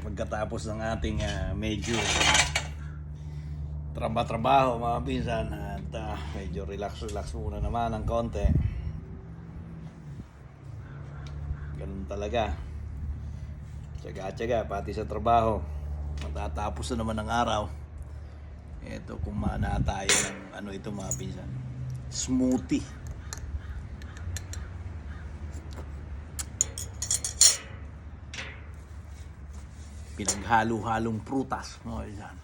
pagkatapos ng ating medyo trabaho mga pinsan at medyo relax muna naman ng konti. Ganun talaga, tsaga pati sa trabaho. Matatapos na naman ng araw. Eto, kumana tayo ng ito mga pinsan, smoothie. Pinaghalo-halong prutas mga pinsan,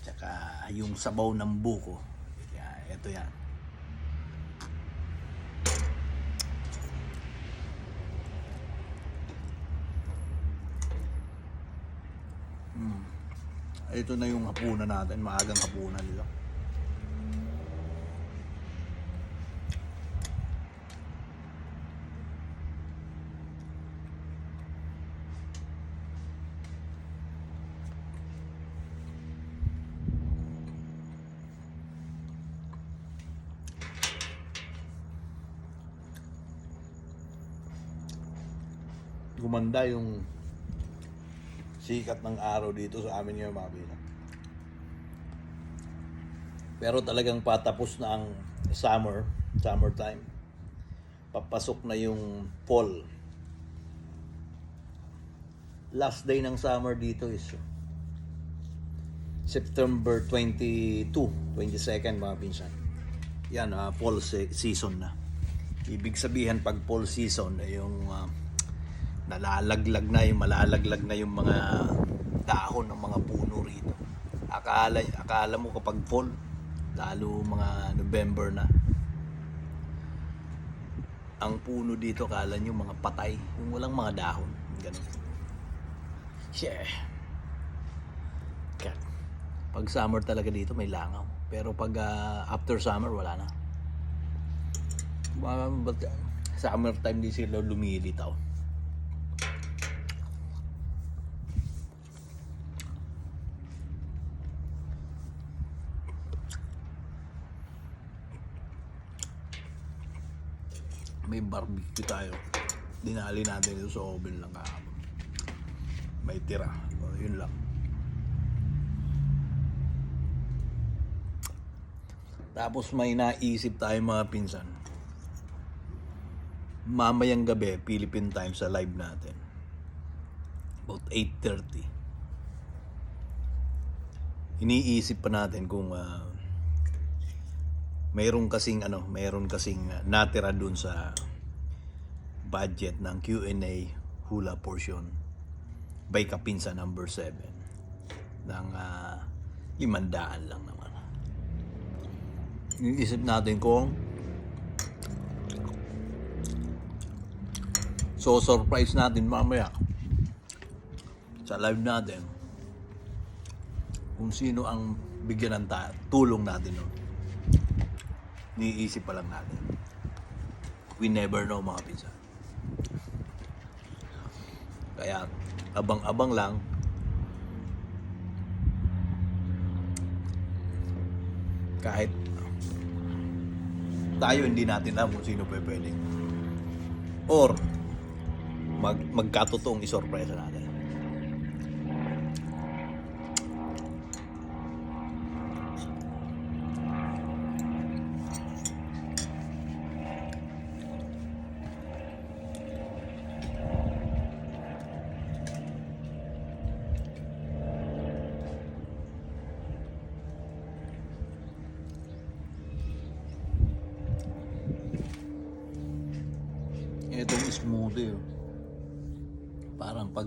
tsaka yung sabaw ng buko. Ito yan. Ito na yung hapunan natin, maagang hapunan nito. Gumanda yung sikat ng araw dito sa amin ngayon mga pinsan. Pero talagang patapos na ang summertime. Papasok na yung fall. Last day ng summer dito is September 22, 22nd mga pinsan. Yan, fall season na. Ibig sabihin pag fall season ay yung malalaglag na yung mga dahon ng mga puno rito. Akala mo kapag fall, lalo mga November na, ang puno dito akala nyo mga patay, yung walang mga dahon, ganun. Pag summer talaga dito may langaw, pero pag after summer wala na. Summer time di sila lumilitaw. May barbecue tayo, dinali natin ito sa oven lang kahapon, may tira, yun lang. Tapos may naisip tayo mga pinsan, mamayang gabi Philippine time sa live natin about 8:30. Iniisip pa natin kung mayroon kasing natira dun sa budget ng Q&A hula portion by Kapinsa number 7 ng 500 lang naman. Iniisip natin kung surprise natin mamaya sa live natin kung sino ang bigyan ng tulong natin nun. Niisip pa lang natin. We never know mga pinsan. Kaya abang-abang lang. Kahit tayo hindi natin alam kung sino pwede. Or magkatotoong isorpresa natin. Itong smoothie, parang pag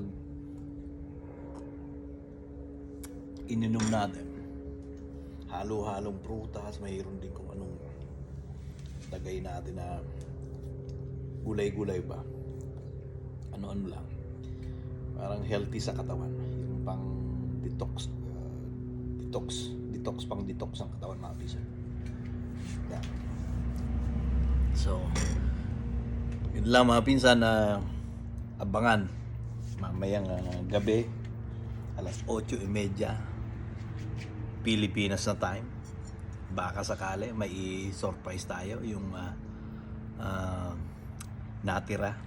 ininom natin, halo-halong prutas, mayroon din kung anong tagay natin na gulay-gulay ba, ano-ano lang, parang healthy sa katawan, yung pang detox ang katawan mga pinsan. Yeah. So yun lang mga pinsan, na abangan mamayang gabi alas 8:30 Pilipinas na time. Baka sakali may surprise tayo, yung natira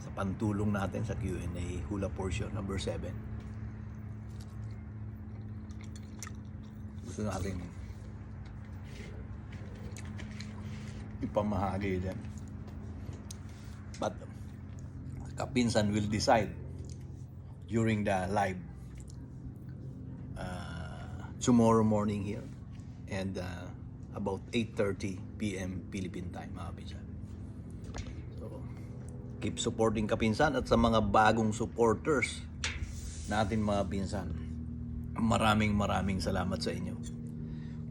sa pantulong natin sa Q&A hula portion number 7. Gusto natin ipamahagi din. But Kapinsan will decide during the live tomorrow morning here and about 8:30 p.m. Philippine time, mga pinsan. So, keep supporting Kapinsan, at sa mga bagong supporters natin, mga pinsan, maraming salamat sa inyo.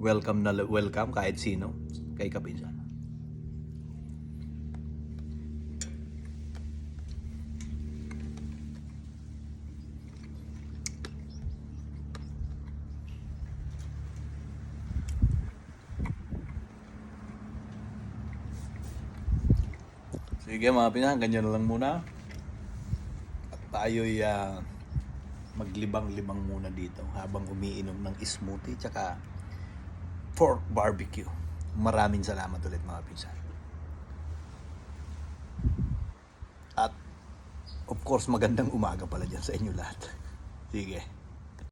Welcome na welcome kahit sino kay Kapinsan. Sige mga pinsan, ganyan na lang muna. At tayo'y maglibang-libang muna dito habang umiinom ng smoothie tsaka pork barbecue. Maraming salamat ulit mga pinsan. At of course magandang umaga pala dyan sa inyo lahat. Sige.